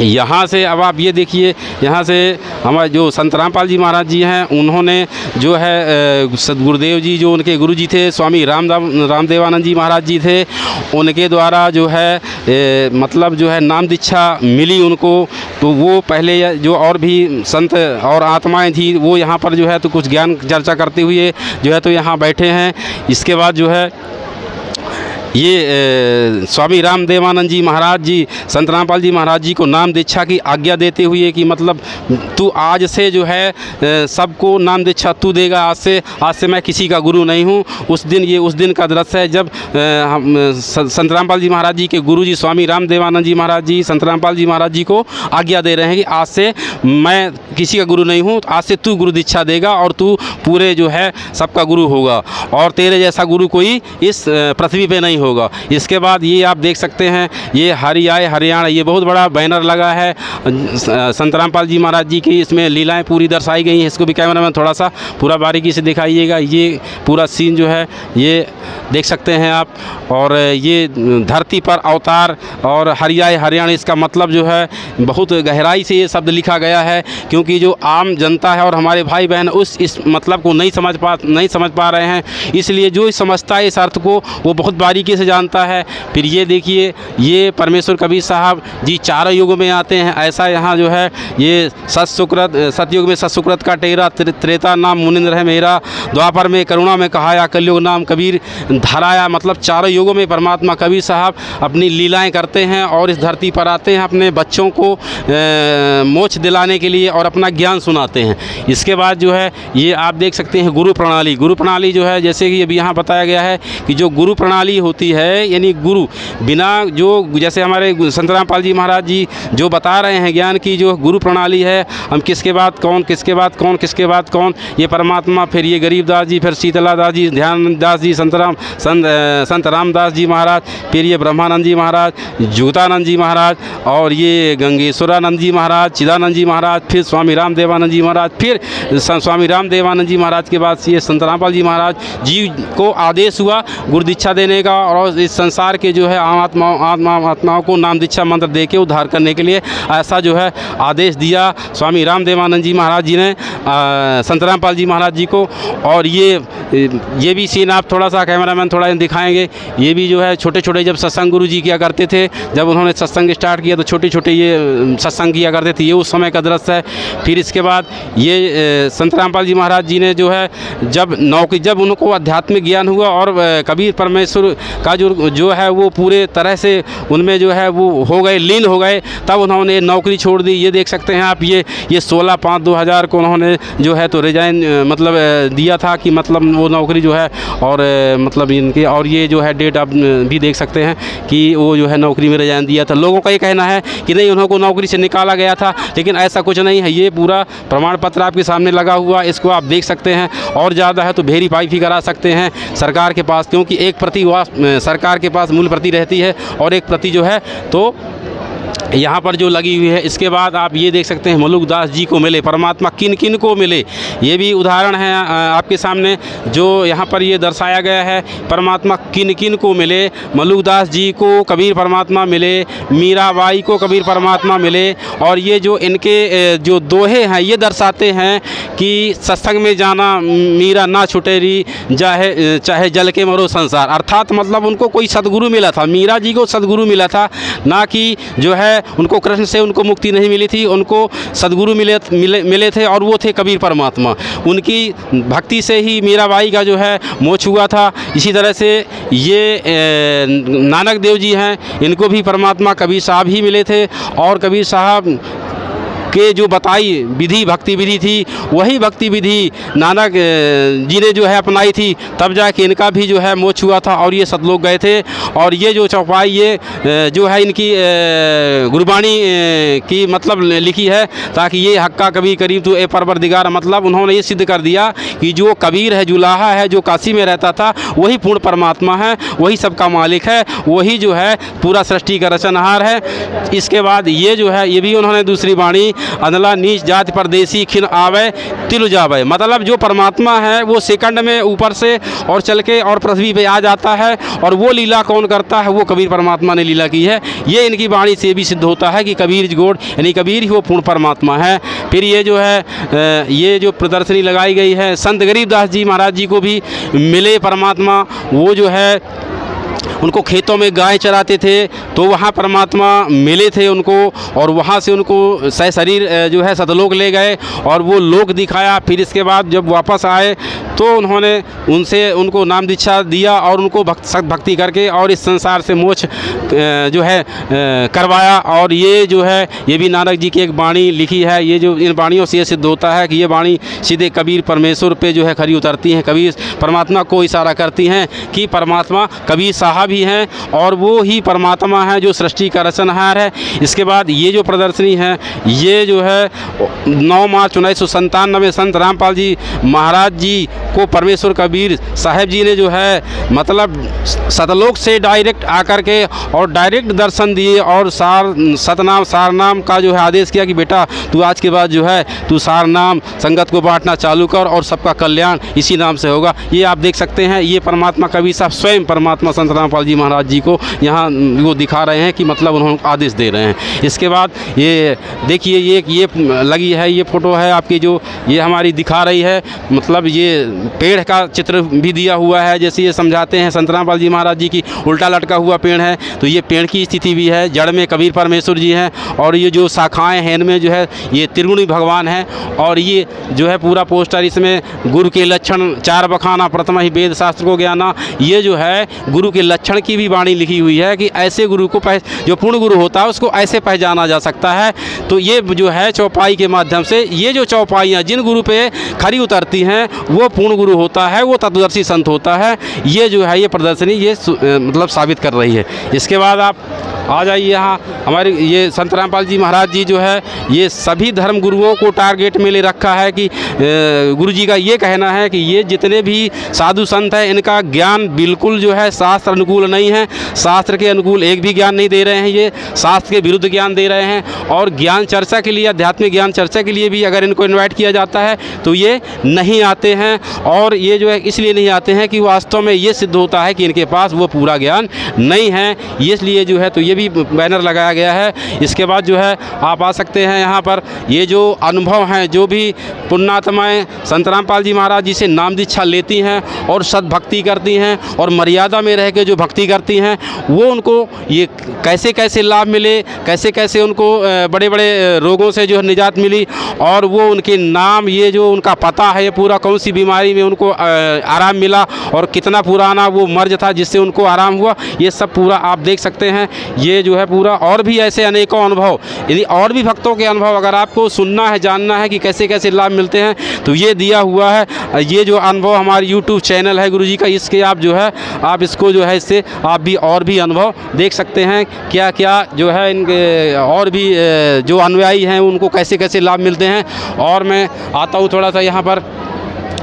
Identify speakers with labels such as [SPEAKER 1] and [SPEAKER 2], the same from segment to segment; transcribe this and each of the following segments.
[SPEAKER 1] यहाँ से अब आप ये देखिए, यहाँ से हमारे जो संत रामपाल जी महाराज जी हैं, उन्होंने जो है सदगुरुदेव जी जो उनके गुरु जी थे, स्वामी रामदेवानंद जी महाराज जी थे, उनके द्वारा जो है मतलब जो है नाम दीक्षा मिली उनको। तो वो पहले जो और भी संत और आत्माएं थी वो यहाँ पर जो है तो कुछ ज्ञान चर्चा करते हुए जो है तो यहाँ बैठे हैं। इसके बाद जो है ये स्वामी रामदेवानंद जी महाराज जी, संत रामपाल जी महाराज जी को नाम दीक्षा की आज्ञा देते हुए कि मतलब तू आज से जो है सबको नाम दीक्षा तू देगा, आज से मैं किसी का गुरु नहीं हूँ। उस दिन का दृश्य है जब संत रामपाल जी महाराज जी के गुरु जी स्वामी रामदेवानंद जी महाराज जी संत रामपाल जी महाराज जी को आज्ञा दे रहे हैं कि आज से मैं किसी का गुरु नहीं हूँ, आज से तू गुरु दीक्षा देगा और तू पूरे जो है सबका गुरु होगा और तेरे जैसा गुरु कोई इस पृथ्वी पे नहीं होगा। इसके बाद ये आप देख सकते हैं, ये हरियाणा, ये बहुत बड़ा बैनर लगा है संत रामपाल जी महाराज जी की। इसमें लीलाएं पूरी दर्शाई गई हैं। इसको भी कैमरा में थोड़ा सा पूरा बारीकी से दिखाइएगा। ये पूरा सीन जो है ये देख सकते हैं आप। और ये धरती पर अवतार और हरियाणा, इसका मतलब जो है बहुत गहराई से ये शब्द लिखा गया है, क्योंकि जो आम जनता है और हमारे भाई बहन इस मतलब को नहीं समझ पा रहे हैं। इसलिए जो समझता है इस अर्थ को वो बहुत बारीकी से जानता है। फिर ये देखिए, ये परमेश्वर कबीर साहब जी चारों युगों में आते हैं। ऐसा यहाँ जो है ये सतयुग में सतसुकृत का टेरा, त्रेता नाम मुनिंद्र है मेरा, द्वापर में करुणा में कहाया, कलयुग नाम कबीर धराया। मतलब चारों युगों में परमात्मा कबीर साहब अपनी लीलाएं करते हैं और इस धरती पर आते हैं अपने बच्चों को मोक्ष दिलाने के लिए और अपना ज्ञान सुनाते हैं। इसके बाद जो है ये आप देख सकते हैं गुरु प्रणाली जो है, जैसे कि अभी यहाँ बताया गया है कि जो गुरु प्रणाली होती है, यानी गुरु बिना जो जैसे हमारे संत रामपाल जी महाराज जी जो बता रहे हैं ज्ञान की जो गुरु प्रणाली है, हम किसके बाद कौन, किसके बाद कौन, किसके बाद कौन, ये परमात्मा, फिर ये गरीबदास जी, फिर शीतला दास जी, ध्यानदास जी, संत रामदास जी महाराज, फिर ये ब्रह्मानंद जी महाराज, जुगतानंद जी महाराज, और ये गंगेश्वरानंद जी महाराज, चिदानंद जी महाराज, फिर स्वामी रामदेवानंद जी महाराज, फिर स्वामी रामदेवानंद जी महाराज के बाद ये संत रामपाल जी महाराज जी को आदेश हुआ गुरु दीक्षा देने का और इस संसार के जो है आत्माओं को नाम दीक्षा मंत्र दे के उद्धार करने के लिए ऐसा जो है आदेश दिया स्वामी रामदेवानंद जी महाराज जी ने संत रामपाल जी महाराज जी को। और ये भी सीन आप थोड़ा सा कैमरामैन थोड़ा दिखाएंगे। ये भी जो है छोटे छोटे जब सत्संग गुरु जी किया करते थे, जब उन्होंने सत्संग स्टार्ट किया तो छोटे छोटे ये सत्संग किया करते थे, ये उस समय का दृश्य है। फिर इसके बाद ये संत रामपाल जी महाराज जी ने जो है जब उनको आध्यात्मिक ज्ञान हुआ और कबीर परमेश्वर का जो है वो पूरे तरह से उनमें जो है वो हो गए, लीन हो गए, तब उन्होंने नौकरी छोड़ दी। ये देख सकते हैं आप, ये 16/5/2000 को उन्होंने जो है तो रिजाइन मतलब दिया था कि मतलब वो नौकरी जो है और मतलब इनके, और ये जो है डेट आप भी देख सकते हैं कि वो जो है नौकरी में रिजाइन दिया था। लोगों का ये कहना है कि नहीं उन्होंने नौकरी से निकाला गया था, लेकिन ऐसा कुछ नहीं है। ये पूरा प्रमाण पत्र आपके सामने लगा हुआ, इसको आप देख सकते हैं। और ज़्यादा है तो वेरीफाई भी करा सकते हैं सरकार के पास, क्योंकि एक प्रति सरकार के पास मूल प्रति रहती है और एक प्रति जो है तो यहाँ पर जो लगी हुई है। इसके बाद आप ये देख सकते हैं मलुक दास जी को मिले परमात्मा किन किन को मिले, ये भी उदाहरण है आपके सामने जो यहाँ पर ये दर्शाया गया है। परमात्मा किन किन को मिले, मलुक दास जी को कबीर परमात्मा मिले, मीराबाई को कबीर परमात्मा मिले। और ये जो इनके जो दोहे हैं ये दर्शाते हैं कि सत्संग में जाना मीरा ना छुटेरी, चाहे जल के मरो संसार। अर्थात मतलब उनको कोई सदगुरु मिला था, मीरा जी को सदगुरु मिला था, ना कि जो है उनको कृष्ण से उनको मुक्ति नहीं मिली थी, उनको सदगुरु मिले थे और वो थे कबीर परमात्मा। उनकी भक्ति से ही मीराबाई का जो है मोक्ष हुआ था। इसी तरह से ये नानक देव जी हैं, इनको भी परमात्मा कबीर साहब ही मिले थे और कबीर साहब के जो बताई विधि भक्ति विधि थी वही भक्ति विधि नानक जी ने जो है अपनाई थी, तब जाके इनका भी जो है मोक्ष हुआ था और ये सतलोक गए थे। और ये जो चौपाई ये जो है इनकी गुरबाणी की मतलब लिखी है, ताकि ये हक्का कबीर करीब तो ए परवरदिगार, मतलब उन्होंने ये सिद्ध कर दिया कि जो कबीर है, जुलाहा है, जो काशी में रहता था, वही पूर्ण परमात्मा है, वही सबका मालिक है, वही जो है पूरा सृष्टि का रचनहार है। इसके बाद ये जो है ये भी उन्होंने दूसरी वाणी अनला नीच जाति परदेसी खिन आवे तिल जावे। मतलब जो परमात्मा है वो सेकंड में ऊपर से और चल के और पृथ्वी पे आ जाता है, और वो लीला कौन करता है? वो कबीर परमात्मा ने लीला की है। ये इनकी वाणी से भी सिद्ध होता है कि कबीर गोड यानी कबीर ही वो पूर्ण परमात्मा है। फिर ये जो है ये जो प्रदर्शनी लगाई गई है, संत गरीबदास जी महाराज जी को भी मिले परमात्मा। वो जो है उनको खेतों में गाय चराते थे, तो वहाँ परमात्मा मिले थे उनको, और वहाँ से उनको सशरीर जो है सतलोक ले गए और वो लोक दिखाया। फिर इसके बाद जब वापस आए तो उन्होंने उनको नाम दीक्षा दिया और उनको भक्ति करके और इस संसार से मोक्ष जो है करवाया। और ये जो है ये भी नानक जी की एक वाणी लिखी है। ये जो इन वाणियों से ये सिद्ध होता है कि ये वाणी सीधे कबीर परमेश्वर पे जो है खरी उतरती हैं, कबीर परमात्मा को इशारा करती हैं कि परमात्मा कबीर साहब ही हैं और वो ही परमात्मा है जो सृष्टि का रचनहार है। इसके बाद ये जो प्रदर्शनी है ये जो है 9 मार्च 1997 संत रामपाल जी महाराज जी को परमेश्वर कबीर साहब जी ने जो है मतलब सतलोक से डायरेक्ट आकर के और डायरेक्ट दर्शन दिए और सतनाम सारनाम का जो है आदेश किया कि बेटा तू आज के बाद जो है तू सारनाम संगत को बांटना चालू कर और सबका कल्याण इसी नाम से होगा। ये आप देख सकते हैं, ये परमात्मा कबीर साहब स्वयं परमात्मा संत रामपाल जी महाराज जी को यहाँ वो दिखा रहे हैं कि मतलब उन्होंने आदेश दे रहे हैं। इसके बाद ये देखिए ये लगी है, ये फ़ोटो है आपकी जो ये हमारी दिखा रही है, मतलब ये पेड़ का चित्र भी दिया हुआ है। जैसे ये समझाते हैं संत रामपाल जी महाराज जी की उल्टा लटका हुआ पेड़ है, तो ये पेड़ की स्थिति भी है। जड़ में कबीर परमेश्वर जी हैं और ये जो शाखाएं हैं इनमें जो है ये त्रिगुणी भगवान हैं। और ये जो है पूरा पोस्टर इसमें गुरु के लक्षण 4 बखाना प्रथम ही वेद शास्त्र को ज्ञाना, ये जो है गुरु के लक्षण की भी वाणी लिखी हुई है कि ऐसे गुरु को जो पूर्ण गुरु होता है उसको ऐसे पहचाना जा सकता है। तो ये जो है चौपाई के माध्यम से ये जो चौपाइयाँ जिन गुरु पे खरी उतरती हैं वो पूर्ण गुरु होता है, वो तत्वदर्शी संत होता है। ये जो है ये प्रदर्शनी ये मतलब साबित कर रही है। इसके बाद आप आ जाइए यहाँ हमारे ये संत रामपाल जी महाराज जी जो है ये सभी धर्म गुरुओं को टारगेट में ले रखा है कि गुरु जी का ये कहना है कि ये जितने भी साधु संत हैं इनका ज्ञान बिल्कुल जो है शास्त्र अनुकूल नहीं है, शास्त्र के अनुकूल एक भी ज्ञान नहीं दे रहे हैं, ये शास्त्र के विरुद्ध ज्ञान दे रहे हैं। और ज्ञान चर्चा के लिए आध्यात्मिक ज्ञान चर्चा के लिए भी अगर इनको इन्वाइट किया जाता है तो ये नहीं आते हैं। और ये जो है इसलिए नहीं आते हैं कि वास्तव में ये सिद्ध होता है कि इनके पास वो पूरा ज्ञान नहीं है, इसलिए जो है तो ये भी बैनर लगाया गया है। इसके बाद जो है आप आ सकते हैं यहाँ पर, ये जो अनुभव हैं जो भी पुण्यात्माएँ संत रामपाल जी महाराज जी से नाम दीक्षा लेती हैं और सद्भक्ति करती हैं और मर्यादा में रह के जो भक्ति करती हैं वो उनको ये कैसे कैसे लाभ मिले, कैसे कैसे उनको बड़े बड़े रोगों से जो है निजात मिली, और वो उनके नाम ये जो उनका पता है ये पूरा कौन सी बीमारी में उनको आराम मिला और कितना पुराना वो मर्ज था जिससे उनको आराम हुआ, ये सब पूरा आप देख सकते हैं। ये जो है पूरा और भी ऐसे अनेकों अनुभव, यदि और भी भक्तों के अनुभव अगर आपको सुनना है, जानना है कि कैसे कैसे लाभ मिलते हैं तो ये दिया हुआ है। ये जो अनुभव हमारी यूट्यूब चैनल है गुरुजी का, इसके आप जो है आप इसको जो है इससे आप भी और भी अनुभव देख सकते हैं क्या क्या जो है इनके और भी जो अनुयायी हैं उनको कैसे कैसे लाभ मिलते हैं। और मैं आता हूँ थोड़ा सा यहाँ पर,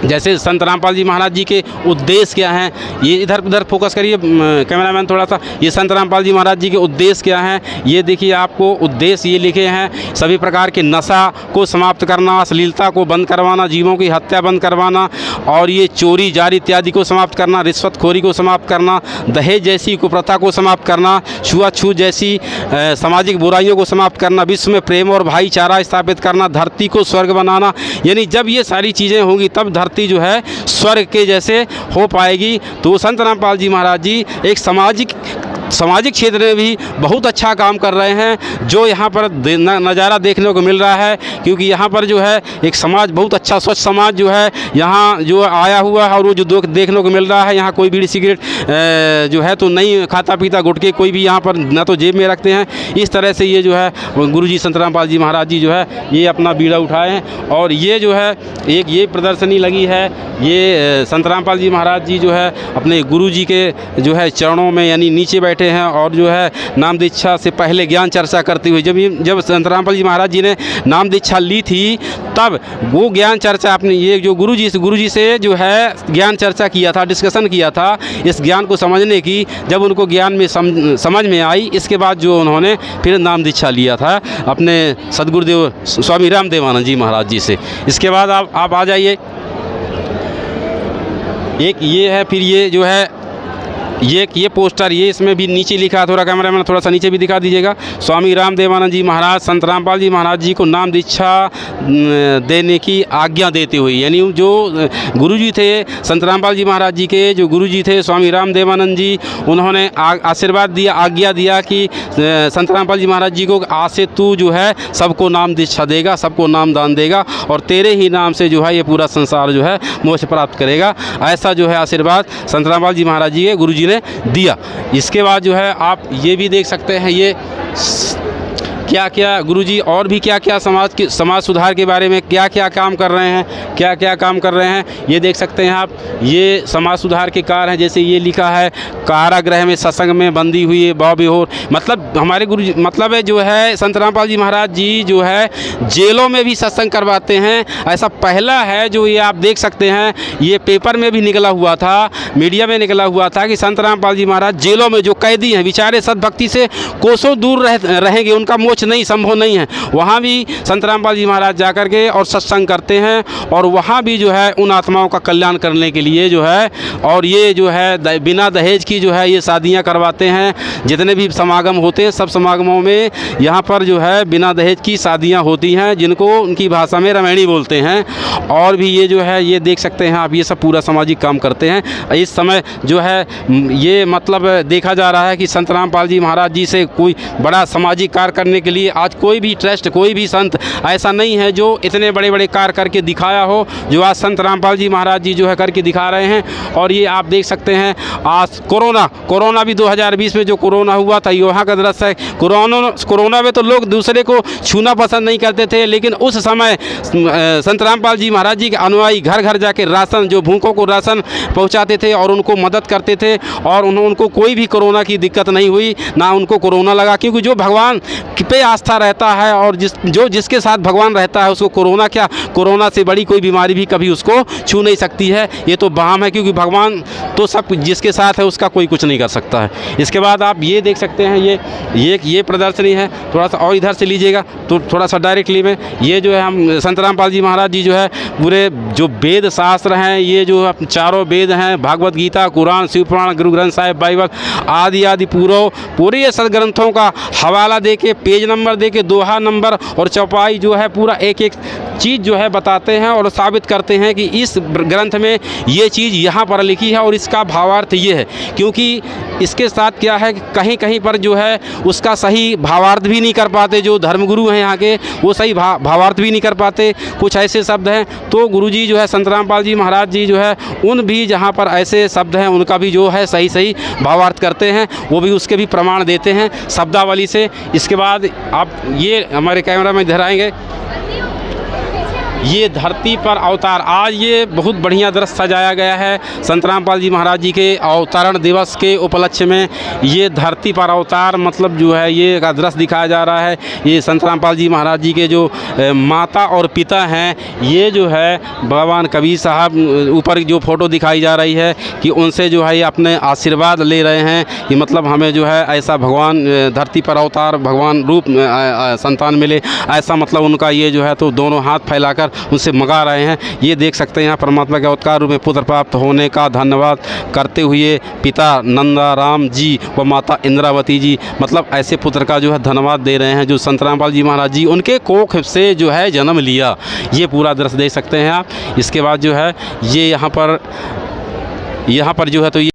[SPEAKER 1] जैसे संत रामपाल जी महाराज जी के उद्देश्य क्या हैं, ये इधर उधर फोकस करिए कैमरामैन थोड़ा सा। ये संत रामपाल जी महाराज जी के उद्देश्य क्या हैं ये देखिए, आपको उद्देश्य ये लिखे हैं, सभी प्रकार के नशा को समाप्त करना, अश्लीलता को बंद करवाना, जीवों की हत्या बंद करवाना, और ये चोरी जारी इत्यादि को समाप्त करना, रिश्वतखोरी को समाप्त करना, दहेज जैसी कुप्रथा को समाप्त करना, छुआछूत जैसी सामाजिक बुराइयों को समाप्त करना, विश्व में प्रेम और भाईचारा स्थापित करना, धरती को स्वर्ग बनाना। यानी जब ये सारी चीज़ें होंगी तब धरती जो है स्वर्ग के जैसे हो पाएगी। तो संत रामपाल जी महाराज जी एक सामाजिक क्षेत्र में भी बहुत अच्छा काम कर रहे हैं, जो यहाँ पर नज़ारा देखने को मिल रहा है। क्योंकि यहाँ पर जो है एक समाज बहुत अच्छा स्वच्छ समाज जो है यहाँ जो आया हुआ है, और वो जो देखने को मिल रहा है यहाँ कोई बीड़ी सिगरेट जो है तो नहीं खाता पीता, गुटखे कोई भी यहाँ पर ना तो जेब में रखते हैं। इस तरह से ये जो है गुरुजी संत रामपाल जी महाराज जी जो है ये अपना बीड़ा उठाए हैं। और ये जो है एक ये प्रदर्शनी लगी है, ये संत रामपाल जी महाराज जी जो है अपने गुरु जी के जो है चरणों में यानी नीचे बैठे बैठे हैं और जो है नाम दीक्षा से पहले ज्ञान चर्चा करते हुए जब संत रामपाल जी महाराज जी ने नाम दीक्षा ली थी, तब वो ज्ञान चर्चा अपने ये जो गुरु जी से जो है ज्ञान चर्चा किया था, डिस्कशन किया था इस ज्ञान को समझने की। जब उनको ज्ञान में समझ में आई, इसके बाद जो उन्होंने फिर नाम दीक्षा लिया था अपने सदगुरुदेव स्वामी रामदेवानंद जी महाराज जी से। इसके बाद आप आ जाइए, एक ये है, फिर ये जो है ये पोस्टर, ये इसमें भी नीचे लिखा, थोड़ा कैमरा मैन थोड़ा सा नीचे भी दिखा दीजिएगा। स्वामी रामदेवानंद जी महाराज संत रामपाल जी महाराज जी को नाम दीक्षा देने की आज्ञा देते हुए, यानी जो गुरुजी थे संत रामपाल जी महाराज जी के जो गुरुजी थे स्वामी रामदेवानंद जी, उन्होंने आशीर्वाद दिया, आज्ञा दिया कि संत रामपाल जी महाराज जी को आज से तू जो है सबको नाम दीक्षा देगा, सबको नाम दान देगा और तेरे ही नाम से जो है ये पूरा संसार जो है मोक्ष प्राप्त करेगा। ऐसा जो है आशीर्वाद संत रामपाल जी महाराज जी के गुरुजी ने दिया। इसके बाद जो है आप ये भी देख सकते हैं, ये क्या क्या गुरुजी और भी क्या क्या समाज सुधार के बारे में क्या क्या काम कर रहे हैं, ये देख सकते हैं आप। ये समाज सुधार के कार्य हैं, जैसे ये लिखा है कारागृह में सत्संग में बंदी हुई बाव बिहोर, मतलब हमारे गुरुजी मतलब है जो है संत रामपाल जी महाराज जी जो है जेलों में भी सत्संग करवाते हैं। ऐसा पहला है जो ये आप देख सकते हैं, ये पेपर में भी निकला हुआ था, मीडिया में निकला हुआ था कि संत रामपाल जी महाराज जेलों में जो कैदी हैं बेचारे सद्भक्ति से कोसों दूर रहेंगे, उनका मोक्ष नहीं संभव नहीं है, वहाँ भी संत रामपाल जी महाराज जाकर के और सत्संग करते हैं और वहाँ भी जो है उन आत्माओं का कल्याण करने के लिए जो है, और ये जो है बिना दहेज की जो है ये शादियाँ करवाते हैं। जितने भी समागम होते हैं सब समागमों में यहाँ पर जो है बिना दहेज की शादियाँ होती हैं, जिनको उनकी भाषा में रामायणी बोलते हैं। और भी ये जो है ये देख सकते हैं आप, ये सब पूरा सामाजिक काम करते हैं। इस समय जो है ये मतलब देखा जा रहा है कि संत रामपाल जी महाराज जी से कोई बड़ा सामाजिक कार्य करने के लिए आज कोई भी ट्रस्ट, कोई भी संत ऐसा नहीं है जो इतने बड़े बड़े कार्य करके दिखाया हो जो आज संत रामपाल जी महाराज जी जो है करके दिखा रहे हैं। और ये आप देख सकते हैं आज कोरोना भी 2020 में जो कोरोना हुआ था, यहाँ का दृश्य है। कोरोना में तो लोग दूसरे को छूना पसंद नहीं करते थे, लेकिन उस समय संत रामपाल जी महाराज जी के अनुयायी घर घर जाके राशन, जो भूखों को राशन पहुँचाते थे और उनको मदद करते थे और उनको कोई भी कोरोना की दिक्कत नहीं हुई, ना उनको कोरोना लगा। क्योंकि जो भगवान पे आस्था रहता है और जिसके साथ भगवान रहता है उसको कोरोना से बड़ी कोई बीमारी भी कभी उसको छू नहीं सकती है। ये तो वहम है, क्योंकि भगवान तो सब जिसके साथ है उसका कोई कुछ नहीं कर सकता है। इसके बाद आप ये देख सकते हैं, ये प्रदर्शनी है, थोड़ा सा और इधर से लीजिएगा तो थोड़ा सा डायरेक्टली में ये जो है हम संत रामपाल जी महाराज जी जो है पूरे जो वेद शास्त्र हैं, ये जो चारों वेद हैं, भागवत गीता, कुरान, शिव पुराण, गुरु ग्रंथ साहिब, बाइबल आदि पूरे ये सदग्रंथों का हवाला दे के, पेज नंबर दे के, दोहा नंबर और चौपाई जो है पूरा एक एक चीज़ जो है बताते हैं और साबित करते हैं कि इस ग्रंथ में ये चीज़ यहाँ पर लिखी है और इसका भावार्थ ये है। क्योंकि इसके साथ क्या है कि कहीं कहीं पर जो है उसका सही भावार्थ भी नहीं कर पाते, जो धर्मगुरु हैं यहाँ के वो सही भावार्थ भी नहीं कर पाते, कुछ ऐसे शब्द हैं। तो गुरुजी जो है संत रामपाल जी महाराज जी जो है उन भी जहाँ पर ऐसे शब्द हैं उनका भी जो है सही भावार्थ करते हैं, वो भी उसके भी प्रमाण देते हैं शब्दावली से। इसके बाद आप ये हमारे कैमरा में इधर आएंगे, ये धरती पर अवतार, आज ये बहुत बढ़िया दृश्य सजाया गया है संत रामपाल जी महाराज जी के अवतरण दिवस के उपलक्ष्य में। ये धरती पर अवतार मतलब जो है ये का दृश्य दिखाया जा रहा है। ये संत रामपाल जी महाराज जी के जो माता और पिता हैं, ये जो है भगवान कबीर साहब, ऊपर जो फ़ोटो दिखाई जा रही है कि उनसे जो है ये अपने आशीर्वाद ले रहे हैं कि मतलब हमें जो है ऐसा भगवान धरती पर अवतार भगवान रूप संतान मिले, ऐसा मतलब उनका ये जो है तो दोनों हाथ फैलाकर उनसे मंगा रहे हैं। ये देख सकते हैं यहाँ परमात्मा के अवतार रूप में पुत्र प्राप्त होने का धन्यवाद करते हुए पिता नंदा राम जी व माता इंद्रावती जी मतलब ऐसे पुत्र का जो है धन्यवाद दे रहे हैं जो संत रामपाल जी महाराज जी उनके कोख से जो है जन्म लिया। ये पूरा दृश्य देख सकते हैं आप। इसके बाद जो है ये यहाँ पर जो है तो ये